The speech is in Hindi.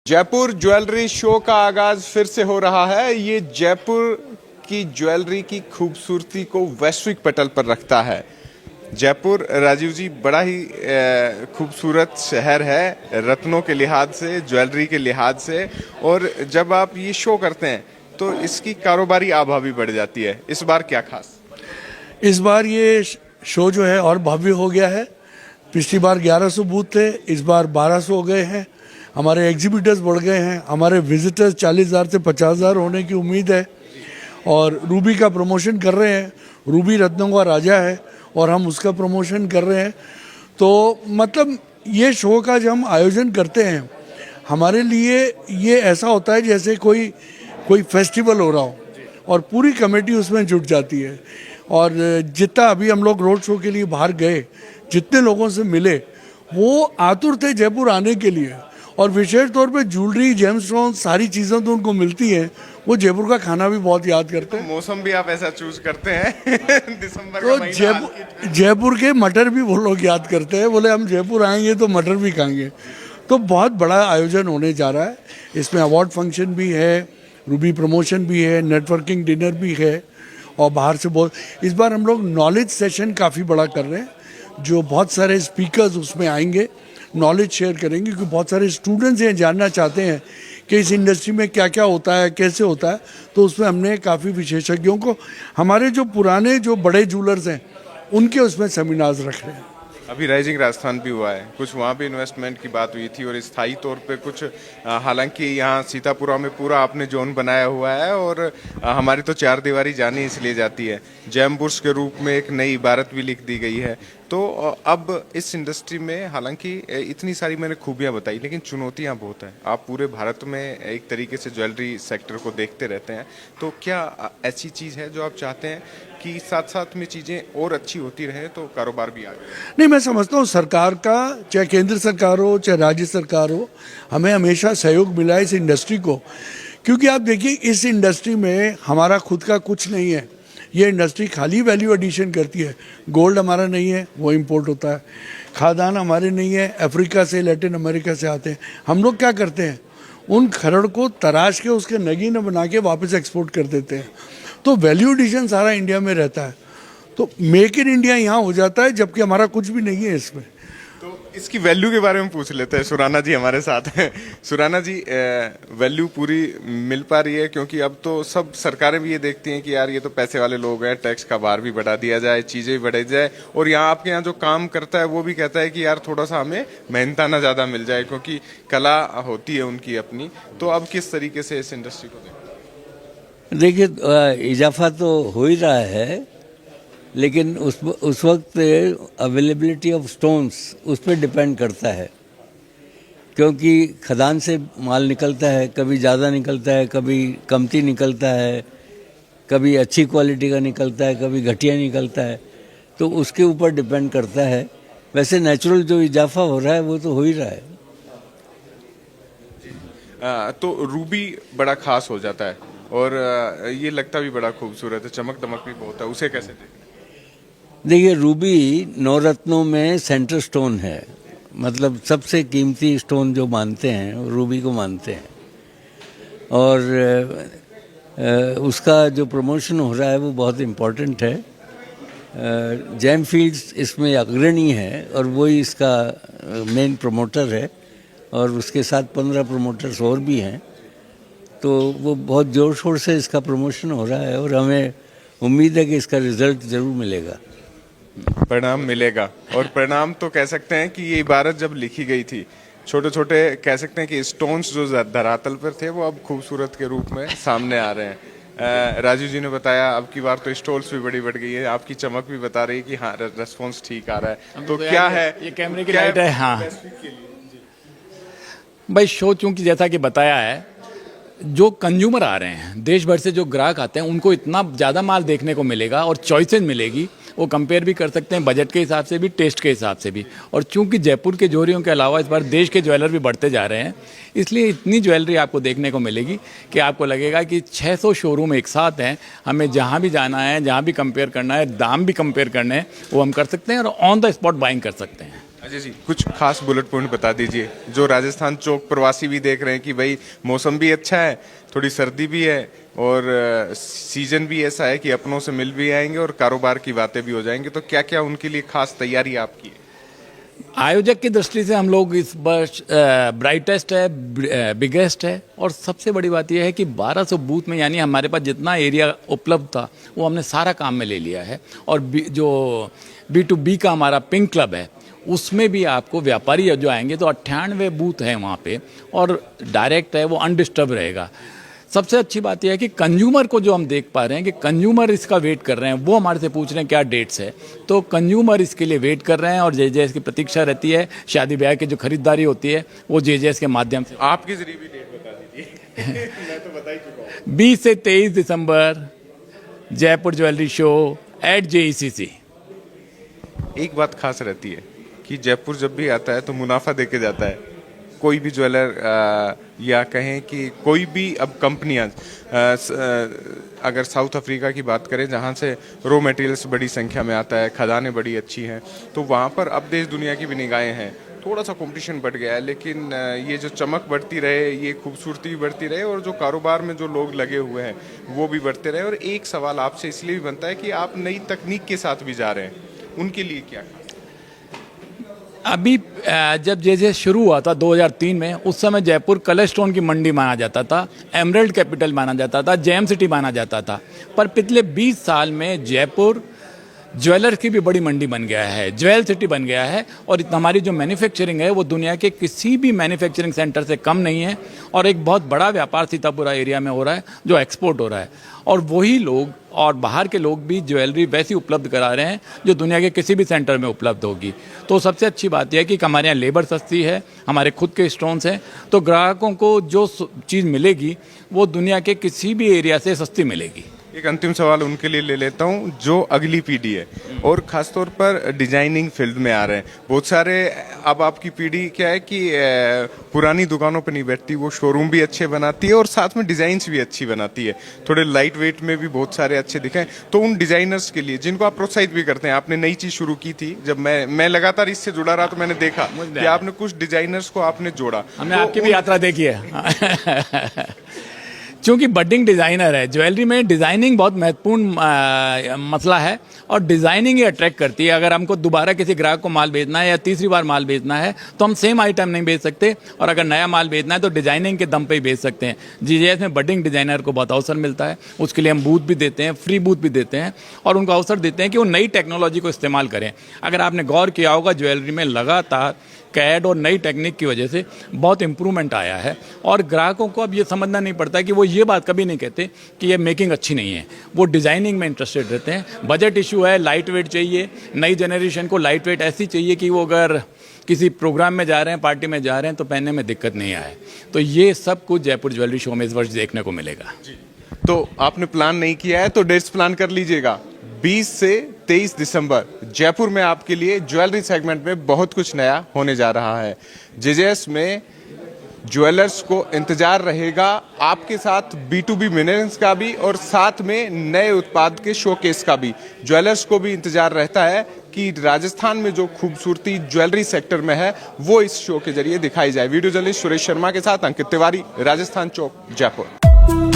जयपुर ज्वेलरी शो का आगाज फिर से हो रहा है। ये जयपुर की ज्वेलरी की खूबसूरती को वैश्विक पटल पर रखता है। जयपुर राजीव जी बड़ा ही खूबसूरत शहर है, रत्नों के लिहाज से, ज्वेलरी के लिहाज से, और जब आप ये शो करते हैं तो इसकी कारोबारी आभा भी बढ़ जाती है। इस बार क्या खास? इस बार ये शो जो है और भव्य हो गया है। पिछली बार 1100 बूथ थे, इस बार 1200 हो गए हैं। हमारे एग्जीबिटर्स बढ़ गए हैं, हमारे विजिटर्स 40,000 से 50,000 होने की उम्मीद है। और रूबी का प्रमोशन कर रहे हैं। रूबी रत्नों का राजा है और हम उसका प्रमोशन कर रहे हैं। तो मतलब ये शो का जब हम आयोजन करते हैं, हमारे लिए ये ऐसा होता है जैसे कोई फेस्टिवल हो रहा हो, और पूरी कमेटी उसमें जुट जाती है। और जितना अभी हम लोग रोड शो के लिए बाहर गए, जितने लोगों से मिले, वो आतुर थे जयपुर आने के लिए। और विशेष तौर पे ज्वेलरी, जेमस्टोन, सारी चीज़ें तो उनको मिलती हैं। वो जयपुर का खाना भी बहुत याद करते हैं। मौसम भी आप ऐसा चूज करते हैं दिसंबर तो का महीना। जयपुर के मटर भी वो लोग याद करते हैं, बोले हम जयपुर आएंगे तो मटर भी खाएंगे। तो बहुत बड़ा आयोजन होने जा रहा है। इसमें अवार्ड फंक्शन भी है, रूबी प्रमोशन भी है, नेटवर्किंग डिनर भी है, और बाहर से बहुत। इस बार हम लोग नॉलेज सेशन काफ़ी बड़ा कर रहे हैं, जो बहुत सारे स्पीकर्स उसमें आएंगे, नॉलेज शेयर करेंगे, क्योंकि बहुत सारे स्टूडेंट्स ये जानना चाहते हैं कि इस इंडस्ट्री में क्या क्या होता है, कैसे होता है। तो उसमें हमने काफ़ी विशेषज्ञों को, हमारे जो पुराने जो बड़े ज्वेलर्स हैं, उनके उसमें सेमिनार्स रख रहे हैं। अभी राइजिंग राजस्थान भी हुआ है, कुछ वहाँ भी इन्वेस्टमेंट की बात हुई थी, और स्थायी तौर पे कुछ हालांकि यहाँ सीतापुरा में पूरा आपने जोन बनाया हुआ है, और हमारी तो चार दीवारी जानी इसलिए जाती है। जैम बुर्स के रूप में एक नई इबारत भी लिख दी गई है। तो अब इस इंडस्ट्री में हालांकि इतनी सारी मैंने खूबियाँ बताई, लेकिन चुनौतियाँ बहुत हैं। आप पूरे भारत में एक तरीके से ज्वेलरी सेक्टर को देखते रहते हैं, तो क्या ऐसी चीज़ है जो आप चाहते हैं कि साथ साथ में चीज़ें और अच्छी होती रहे तो कारोबार भी आगे? नहीं, मैं समझता हूँ सरकार का, चाहे केंद्र सरकार हो चाहे राज्य सरकार हो, हमें हमेशा सहयोग मिला है इस इंडस्ट्री को। क्योंकि आप देखिए, इस इंडस्ट्री में हमारा खुद का कुछ नहीं है। ये इंडस्ट्री खाली वैल्यू एडिशन करती है। गोल्ड हमारा नहीं है, वो इंपोर्ट होता है। खादान हमारे नहीं है, अफ्रीका से, लैटिन अमेरिका से आते हैं। हम लोग क्या करते हैं, उन खरड़ को तराश के उसके नगीन बना के वापस एक्सपोर्ट कर देते हैं। तो वैल्यू एडिशन सारा इंडिया में रहता है। तो मेक इन इंडिया यहाँ हो जाता है, जबकि हमारा कुछ भी नहीं है इसमें। तो इसकी वैल्यू के बारे में पूछ लेते हैं। सुराना जी हमारे साथ हैं। सुराना जी, वैल्यू पूरी मिल पा रही है? क्योंकि अब तो सब सरकारें भी ये देखती हैं कि यार ये तो पैसे वाले लोग हैं, टैक्स का भार भी बढ़ा दिया जाए, चीजें भी बढ़ाई जाए, और यहाँ आपके यहाँ जो काम करता है वो भी कहता है कि यार थोड़ा सा हमें मेहनताना ज्यादा मिल जाए, क्योंकि कला होती है उनकी अपनी। तो अब किस तरीके से इस इंडस्ट्री को देखिए, इजाफा तो हो ही रहा है, लेकिन उस वक्त अवेलेबिलिटी ऑफ स्टोन्स उस पर डिपेंड करता है। क्योंकि खदान से माल निकलता है, कभी ज़्यादा निकलता है, कभी कमती निकलता है, कभी अच्छी क्वालिटी का निकलता है, कभी घटिया निकलता है। तो उसके ऊपर डिपेंड करता है। वैसे नेचुरल जो इजाफा हो रहा है वो तो हो ही रहा है। तो रूबी बड़ा खास हो जाता है, और ये लगता भी बड़ा खूबसूरत है, चमक दमक भी बहुत है। उसे कैसे देखते हैं? देखिए, रूबी नवरत्नों में सेंटर स्टोन है। मतलब सबसे कीमती स्टोन जो मानते हैं वो रूबी को मानते हैं। और उसका जो प्रमोशन हो रहा है वो बहुत इम्पोर्टेंट है। जैम फील्ड्स इसमें अग्रणी है, और वही इसका मेन प्रमोटर है, और उसके साथ 15 प्रमोटर्स और भी हैं। तो वो बहुत ज़ोर शोर से इसका प्रमोशन हो रहा है, और हमें उम्मीद है कि इसका रिजल्ट ज़रूर मिलेगा। परिणाम मिलेगा। और परिणाम तो कह सकते हैं कि ये इबारत जब लिखी गई थी, छोटे छोटे कह सकते हैं कि स्टोन्स जो धरातल पर थे वो अब खूबसूरत के रूप में सामने आ रहे हैं। राजू जी ने बताया अब की बार तो स्टॉल्स भी बड़ी बढ़ गई है, आपकी चमक भी बता रही है कि हाँ रेस्पॉन्स ठीक आ रहा है। तो क्या है ये कैमरे की लाइट है। हाँ भाई, शो चूंकि जैसा कि बताया है, जो कंज्यूमर आ रहे हैं देश भर से, जो ग्राहक आते हैं, उनको इतना ज़्यादा माल देखने को मिलेगा और चॉइसेस मिलेगी। वो कंपेयर भी कर सकते हैं बजट के हिसाब से भी, टेस्ट के हिसाब से भी। और चूंकि जयपुर के जोहरियों के अलावा इस बार देश के ज्वेलर भी बढ़ते जा रहे हैं, इसलिए इतनी ज्वेलरी आपको देखने को मिलेगी कि आपको लगेगा कि 600 शोरूम एक साथ हैं। हमें जहाँ भी जाना है, जहाँ भी कंपेयर करना है, दाम भी कंपेयर करने हैं, वो हम कर सकते हैं और ऑन द स्पॉट बाइंग कर सकते हैं। अजय जी कुछ खास बुलेट पॉइंट बता दीजिए, जो राजस्थान चौक प्रवासी भी देख रहे हैं कि भाई मौसम भी अच्छा है, थोड़ी सर्दी भी है और सीजन भी ऐसा है कि अपनों से मिल भी आएंगे और कारोबार की बातें भी हो जाएंगी, तो क्या क्या उनके लिए खास तैयारी आपकी है? आयोजक की दृष्टि से हम लोग इस वर्ष ब्राइटेस्ट है, बिगेस्ट है, और सबसे बड़ी बात यह है कि 1200 बूथ में, यानी हमारे पास जितना एरिया उपलब्ध था वो हमने सारा काम में ले लिया है। और जो B2B का हमारा पिंक क्लब है उसमें भी आपको व्यापारी जो आएंगे तो 98 बूथ हैं वहाँ पे, और डायरेक्ट है, वो अनडिस्टर्ब रहेगा। सबसे अच्छी बात यह है कि कंज्यूमर को जो हम देख पा रहे हैं कि कंज्यूमर इसका वेट कर रहे हैं, वो हमारे से पूछ रहे हैं क्या डेट्स है, तो कंज्यूमर इसके लिए वेट कर रहे हैं और JJS की प्रतीक्षा रहती है। शादी ब्याह की जो खरीदारी होती है वो JJS के माध्यम से। आपके जरिए भी डेट बता दीजिए। मैं तो बता ही चुका हूँ। 20 से 23 दिसंबर Jaipur jewellery show at JECC। एक बात खास रहती है कि जयपुर जब भी आता है तो मुनाफा देके जाता है। कोई भी ज्वेलर या कहें कि कोई भी अब कंपनियां, अगर साउथ अफ्रीका की बात करें जहां से रॉ मटेरियल्स बड़ी संख्या में आता है, खदानें बड़ी अच्छी हैं, तो वहां पर अब देश दुनिया की भी निगाहें हैं। थोड़ा सा कंपटीशन बढ़ गया है, लेकिन ये जो चमक बढ़ती रहे, ये खूबसूरती भी बढ़ती रहे और जो कारोबार में जो लोग लगे हुए हैं वो भी बढ़ते रहे। और एक सवाल आपसे इसलिए भी बनता है कि आप नई तकनीक के साथ भी जा रहे हैं, उनके लिए क्या? अभी जब JJS शुरू हुआ था 2003 में, उस समय जयपुर कलर स्टोन की मंडी माना जाता था, एमरल्ड कैपिटल माना जाता था, जेम सिटी माना जाता था। पर पिछले 20 साल में जयपुर ज्वेलर्स की भी बड़ी मंडी बन गया है, ज्वेल सिटी बन गया है, और हमारी जो मैन्युफैक्चरिंग है वो दुनिया के किसी भी मैन्युफैक्चरिंग सेंटर से कम नहीं है। और एक बहुत बड़ा व्यापार सीतापुरा एरिया में हो रहा है जो एक्सपोर्ट हो रहा है, और वही लोग और बाहर के लोग भी ज्वेलरी वैसी उपलब्ध करा रहे हैं जो दुनिया के किसी भी सेंटर में उपलब्ध होगी। तो सबसे अच्छी बात यह है कि हमारे यहाँ लेबर सस्ती है, हमारे खुद के स्टोन्स हैं, तो ग्राहकों को जो चीज़ मिलेगी वो दुनिया के किसी भी एरिया से सस्ती मिलेगी। एक अंतिम सवाल उनके लिए ले लेता हूं जो अगली पीढ़ी है और खासतौर पर डिजाइनिंग फील्ड में आ रहे हैं बहुत सारे। अब आपकी पीढ़ी क्या है कि पुरानी दुकानों पर नहीं बैठती, वो शोरूम भी अच्छे बनाती है और साथ में डिजाइन्स भी अच्छी बनाती है, थोड़े लाइट वेट में भी बहुत सारे अच्छे दिखे। तो उन डिजाइनर्स के लिए जिनको आप प्रोत्साहित भी करते हैं, आपने नई चीज शुरू की थी, जब मैं लगातार इससे जुड़ा रहा तो मैंने देखा कि आपने कुछ डिजाइनर्स को आपने जोड़ा। हमने आपकी भी यात्रा देखी है। चूंकि बडिंग डिज़ाइनर है, ज्वेलरी में डिज़ाइनिंग बहुत महत्वपूर्ण मसला है, और डिज़ाइनिंग ही अट्रैक्ट करती है। अगर हमको दोबारा किसी ग्राहक को माल बेचना है या तीसरी बार माल बेचना है तो हम सेम आइटम नहीं बेच सकते, और अगर नया माल बेचना है तो डिज़ाइनिंग के दम पे ही बेच सकते हैं। JJS में बडिंग डिज़ाइनर को बहुत अवसर मिलता है, उसके लिए हम बूथ भी देते हैं, फ्री बूथ भी देते हैं, और उनको अवसर देते हैं कि वो नई टेक्नोलॉजी को इस्तेमाल करें। अगर आपने गौर किया होगा, ज्वेलरी में लगातार कैड और नई टेक्निक की वजह से बहुत इंप्रूवमेंट आया है, और ग्राहकों को अब ये समझना नहीं पड़ता कि वो ये बात कभी नहीं कहते कि ये मेकिंग अच्छी नहीं है, वो डिज़ाइनिंग में इंटरेस्टेड रहते हैं। बजट इशू है, लाइट वेट चाहिए, नई जनरेशन को लाइट वेट ऐसी चाहिए कि वो अगर किसी प्रोग्राम में जा रहे हैं, पार्टी में जा रहे हैं, तो पहनने में दिक्कत नहीं आए। तो ये सब कुछ जयपुर ज्वेलरी शो में इस वर्ष देखने को मिलेगा। तो आपने प्लान नहीं किया है तो डेट्स प्लान कर लीजिएगा। 20 से 23 दिसंबर जयपुर में आपके लिए ज्वेलरी सेगमेंट में बहुत कुछ नया होने जा रहा है। JJS में ज्वेलर्स को इंतजार रहेगा, आपके साथ B2B मिलेनियल्स का भी और साथ में नए उत्पाद के शोकेस का भी। ज्वेलर्स को भी इंतजार रहता है कि राजस्थान में जो खूबसूरती ज्वेलरी सेक्टर में है वो इस शो के जरिए दिखाई जाए। वीडियो जर्नलिस्ट सुरेश शर्मा के साथ अंकित तिवारी, राजस्थान चौक, जयपुर।